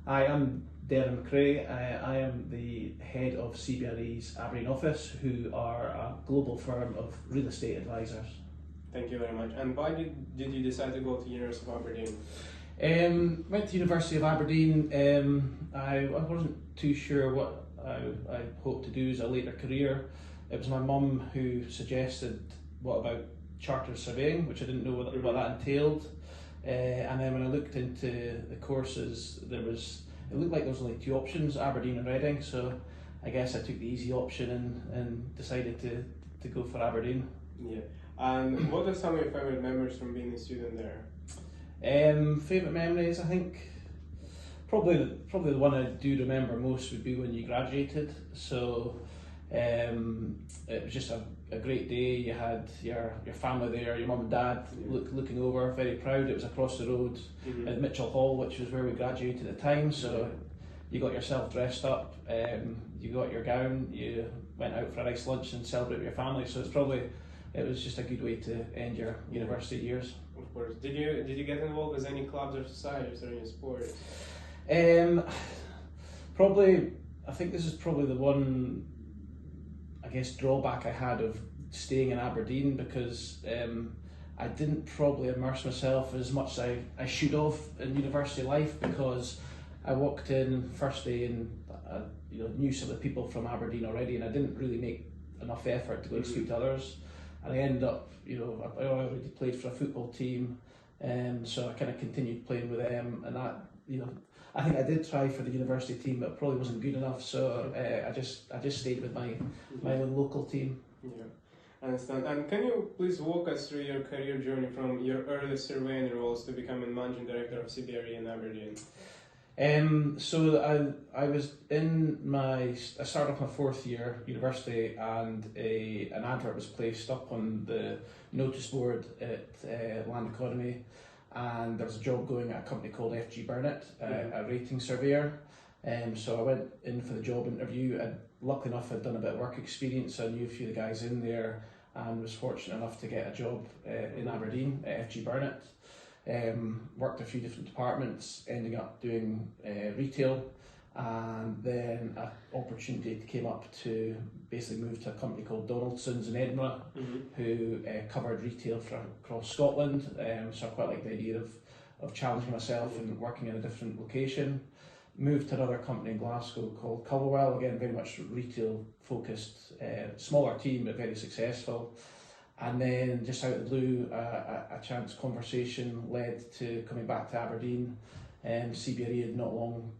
Hi, I'm Derren McRae. I am the head of CBRE's Aberdeen office, who are a global firm of real estate advisors. Thank you very much. And why did you decide to go to University of Aberdeen? Went to University of Aberdeen. I wasn't too sure what I hoped to do as a later career. It was my mum who suggested, what about chartered surveying, which I didn't know what that entailed. And then when I looked into the courses, it looked like there was only two options, Aberdeen and Reading, so I guess I took the easy option and decided to go for Aberdeen. Yeah. And what are some of your favourite memories from being a student there? Favourite memories, I think probably the one I do remember most would be when you graduated. So it was just a great day. You had your family there, your mum and dad looking over, very proud. It was across the road at Mitchell Hall, which was where we graduated at the time. So you got yourself dressed up, you got your gown, you went out for a nice lunch and celebrate with your family. So it was just a good way to end your university years. Of course. Did you get involved with any clubs or societies or any sports? I think this is probably the one, I guess, drawback I had of staying in Aberdeen, because I didn't probably immerse myself as much as I should have in university life, because I walked in first day and knew some of the people from Aberdeen already, and I didn't really make enough effort to go and speak to others. And I ended up, I already played for a football team, so I kind of continued playing with them, and that, I think I did try for the university team, but it probably wasn't good enough. So I just stayed with my own local team. Yeah, I understand. And can you please walk us through your career journey from your early surveying roles to becoming managing director of CBRE in Aberdeen? So I was I started off my fourth year university, and an advert was placed up on the notice board at Land Economy, and there was a job going at a company called FG Burnett, a rating surveyor. So I went in for the job interview, and luckily enough I'd done a bit of work experience, so I knew a few of the guys in there, and was fortunate enough to get a job in Aberdeen at FG Burnett. Worked a few different departments, ending up doing retail, and then an opportunity came up to basically move to a company called Donaldson's in Edinburgh, who covered retail across Scotland. So I quite like the idea of challenging myself and working in a different location. Moved to another company in Glasgow called Culverwell, again very much retail focused, smaller team but very successful. And then just out of the blue, a chance conversation led to coming back to Aberdeen. CBRE had not long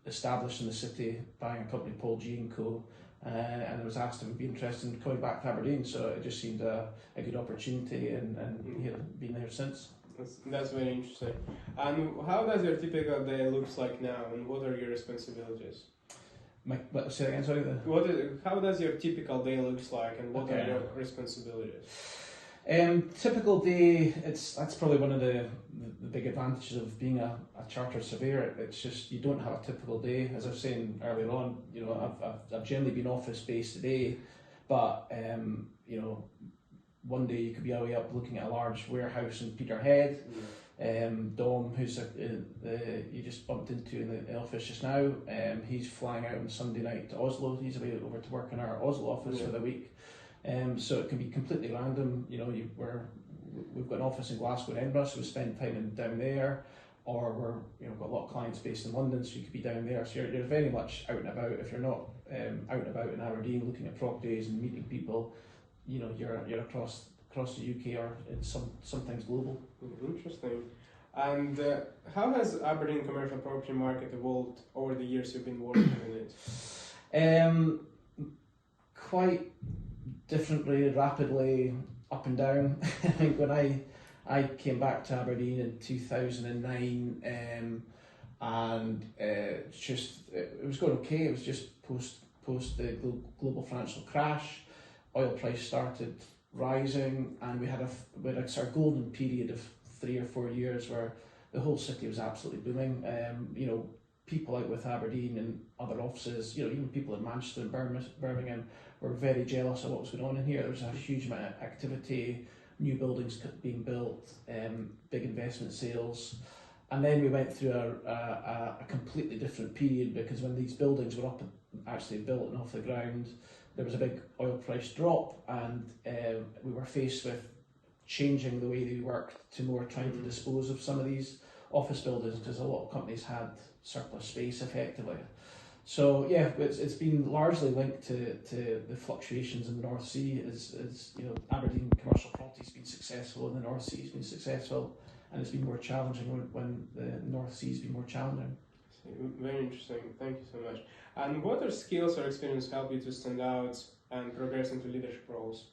established in the city, buying a company called G&Co, and I was asked if I'd be interested in coming back to Aberdeen, so it just seemed a good opportunity, and been there since. That's very interesting. And how does your typical day looks like now, and what are your responsibilities? Say again, sorry. How does your typical day looks like, and what are your responsibilities? Typical day, that's probably one of the big advantages of being a chartered surveyor. It's just you don't have a typical day. As I was saying earlier on, I've generally been office based today, but one day you could be away up looking at a large warehouse in Peterhead. Dom, who's you just bumped into in the office just now, he's flying out on Sunday night to Oslo. He's away over to work in our Oslo office for the week. So it can be completely random. We've got an office in Glasgow and Edinburgh, so we spend time down there, or we've got a lot of clients based in London, so you could be down there. So you're very much out and about. If you're not out and about in Aberdeen looking at properties and meeting people, you're across the UK or sometimes global. Interesting. And how has Aberdeen commercial property market evolved over the years you've been working in it? Quite differently, rapidly, up and down. I think when I came back to Aberdeen in 2009, and it was going okay. It was just post the global financial crash. Oil price started rising, and we had a sort of golden period of 3 or 4 years where the whole city was absolutely booming. People out with Aberdeen and other offices, even people in Manchester and Birmingham were very jealous of what was going on in here. There was a huge amount of activity, new buildings being built, big investment sales, and then we went through a completely different period, because when these buildings were up and actually built and off the ground, there was a big oil price drop, and we were faced with changing the way they worked to more trying to dispose of some of these office buildings, because a lot of companies had surplus space effectively. So yeah, it's been largely linked to the fluctuations in the North Sea. As you know, Aberdeen commercial property's been successful and the North Sea's been successful, and it's been more challenging when the North Sea's been more challenging. Very interesting. Thank you so much. And what other skills or experience help you to stand out and progress into leadership roles?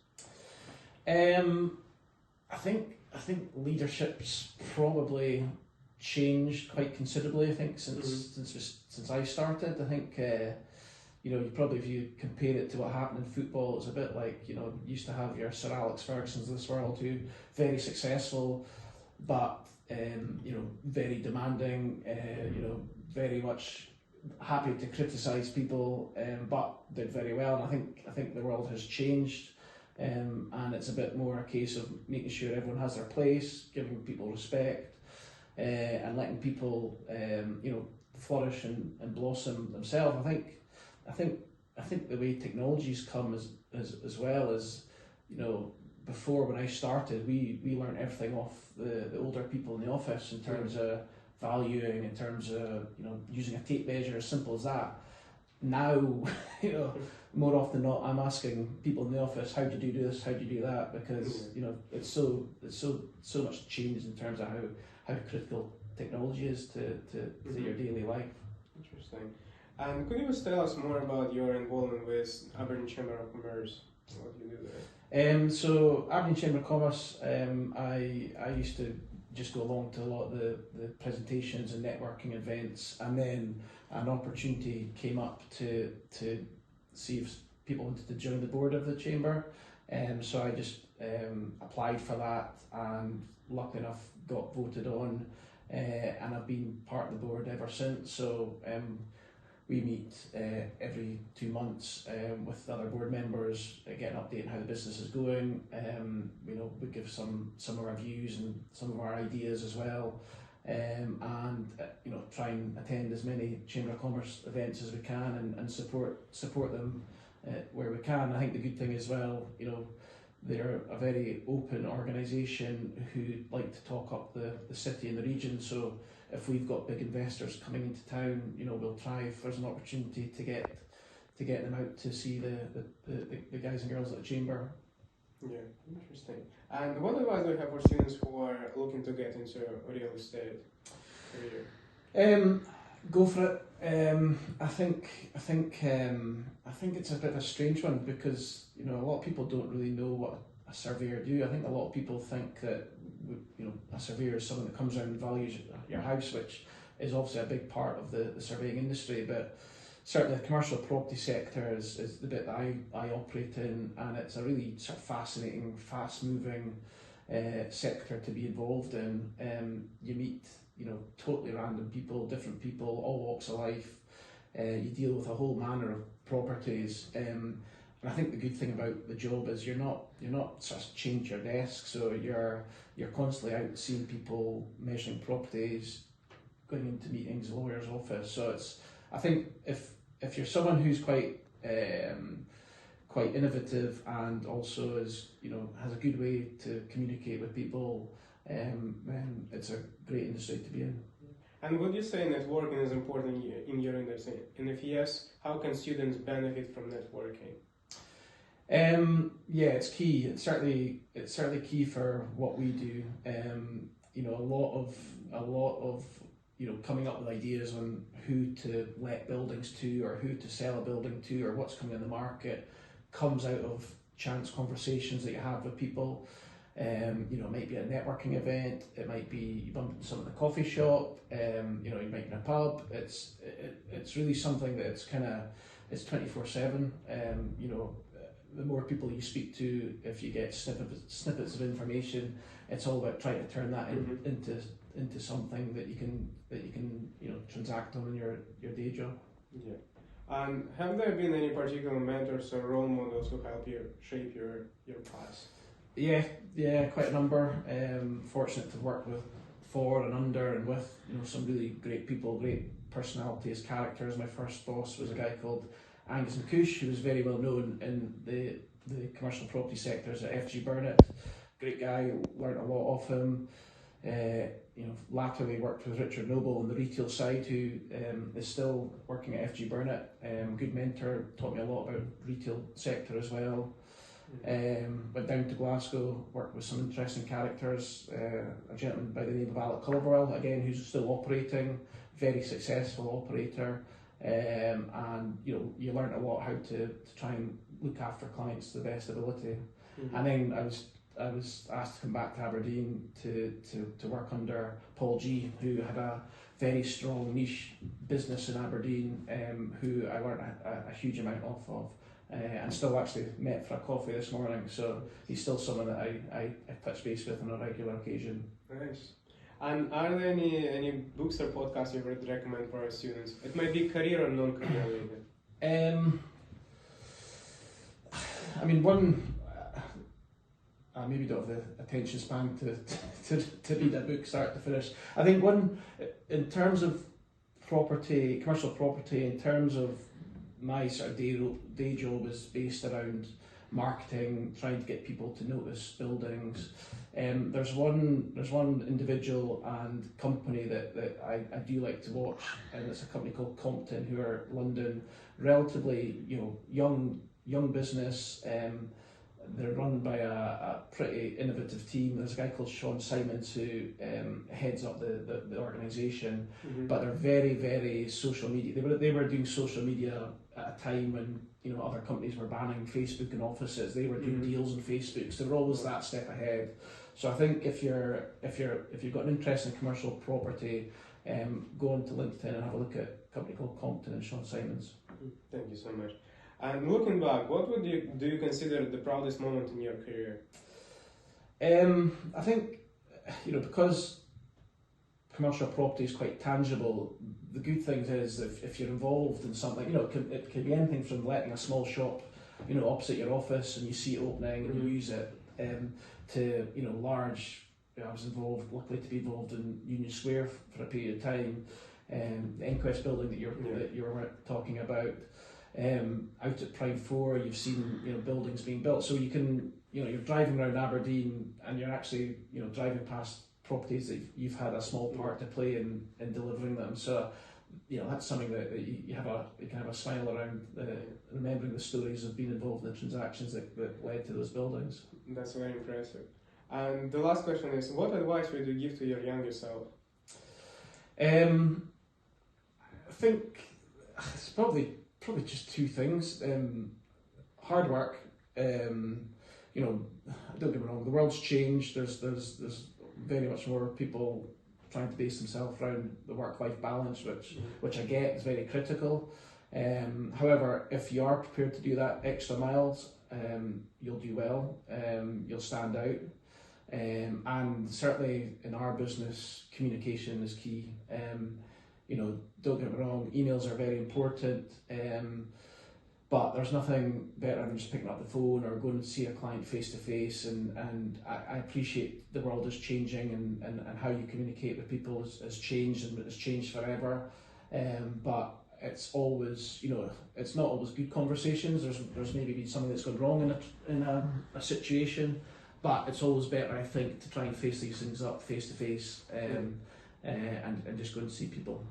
I think leadership's probably changed quite considerably. I think since I started. I think you know, if you compare it to what happened in football, it's a bit like, you know, you used to have your Sir Alex Fergusons of this world, who very successful, but you know, very demanding. You know, very much happy to criticise people, but did very well. And I think the world has changed. And it's a bit more a case of making sure everyone has their place, giving people respect, and letting people, you know, flourish and blossom themselves. I think the way technology's come as well as, you know, before when I started, we learned everything off the older people in the office in terms of valuing, in terms of, you know, using a tape measure, as simple as that. Now, you know, more often than not, I'm asking people in the office, how do you do this, how do you do that? Because, you know, it's so much changed in terms of how critical technology is to your daily life. Interesting. And could you just tell us more about your involvement with Aberdeen Chamber of Commerce? What do you do there? So Aberdeen Chamber of Commerce, I used to just go along to a lot of the presentations and networking events, and then an opportunity came up to see if people wanted to join the board of the chamber. So I just applied for that, and luckily enough got voted on, and I've been part of the board ever since. So we meet every 2 months with other board members, get an update on how the business is going. You know, we give some of our views and some of our ideas as well, and you know, try and attend as many Chamber of Commerce events as we can, and support them where we can. I think the good thing as well, you know, they're a very open organisation who like to talk up the city and the region. So if we've got big investors coming into town, you know, we'll try, if there's an opportunity, to get them out to see the guys and girls at the chamber. Yeah, interesting. And what advice do you have for students who are looking to get into a real estate career? Go for it. I think it's a bit of a strange one, because, you know, a lot of people don't really know what a surveyor do. I think a lot of people think that, you know, a surveyor is someone that comes around and values your house, which is obviously a big part of the surveying industry, but certainly the commercial property sector is the bit that I operate in, and it's a really sort of fascinating, fast-moving sector to be involved in. You meet, you know, totally random people, different people, all walks of life. You deal with a whole manner of properties, and I think the good thing about the job is you're not sort of chained to your desk, so you're constantly out seeing people, measuring properties, going into meetings, lawyer's office. So it's, I think if you're someone who's quite innovative, and also is, you know, has a good way to communicate with people, then it's a great industry to be in. And would you say networking is important in your industry? And if yes, how can students benefit from networking? Yeah, it's key. It's certainly key for what we do. You know, a lot of you know, coming up with ideas on who to let buildings to, or who to sell a building to, or what's coming in the market, comes out of chance conversations that you have with people. You know, it might be a networking event, it might be you bump into someone in a coffee shop, you know, you might be in a pub. It's really something that it's 24/7. You know, the more people you speak to, if you get snippets of information, it's all about trying to turn that into something that you can you know, transact on in your day job. Yeah. And have there been any particular mentors or role models who help you shape your path? Yeah, quite a number. Fortunate to work with for and under and with some really great people, great personalities, characters. My first boss was a guy called Angus McCoush, who was very well known in the commercial property sectors at FG Burnett. Great guy, learnt a lot off him. Latterly worked with Richard Noble on the retail side, who is still working at FG Burnett. Good mentor, taught me a lot about retail sector as well. Went down to Glasgow, worked with some interesting characters. A gentleman by the name of Alec Culverwell, again, who's still operating, very successful operator. And you learn a lot how to try and look after clients to the best ability. And then I was asked to come back to Aberdeen to work under Paul G, who had a very strong niche business in Aberdeen, who I learned a huge amount off of. And still actually met for a coffee this morning, so he's still someone that I touch base with on a regular occasion. Nice. And are there any books or podcasts you would recommend for our students? It might be career or non-career related. I mean, one, I maybe don't have the attention span to read a book start to finish. I think one, in terms of property, commercial property, in terms of my sort of day job is based around marketing, trying to get people to notice buildings. There's one individual and company that I do like to watch, and it's a company called Compton, who are London, relatively young business. They're run by a pretty innovative team. There's a guy called Sean Simons who heads up the organisation, but they're very, very social media. They were doing social media at a time when other companies were banning Facebook in offices. They were doing deals on Facebook, so they're always that step ahead. So I think if you've got an interest in commercial property, go onto LinkedIn and have a look at a company called Compton and Sean Simons. Thank you so much. And looking back, what do you consider the proudest moment in your career? I think, because commercial property is quite tangible, the good thing is if you're involved in something, it can be anything from letting a small shop, opposite your office and you see it opening and you use it, to, large, I was luckily to be involved in Union Square for a period of time, the Inquest building that you were talking about. Out at Prime 4, you've seen buildings being built, so you can you're driving around Aberdeen and you're actually driving past properties that you've had a small part to play in delivering them. So that's something that you can have a smile around, remembering the stories of being involved in the transactions that led to those buildings. That's very impressive. And the last question is, what advice would you give to your younger self? I think it's probably just two things. Hard work. Don't get me wrong, the world's changed. There's very much more people trying to base themselves around the work-life balance, which I get is very critical. However, if you are prepared to do that extra miles, you'll do well. You'll stand out. And certainly in our business, communication is key. Don't get me wrong, emails are very important, but there's nothing better than just picking up the phone or going to see a client face to face. And I appreciate the world is changing and how you communicate with people has changed, and it's changed forever. But it's always, it's not always good conversations. There's maybe been something that's gone wrong in a situation, but it's always better, I think, to try and face these things up face to face and just go and see people.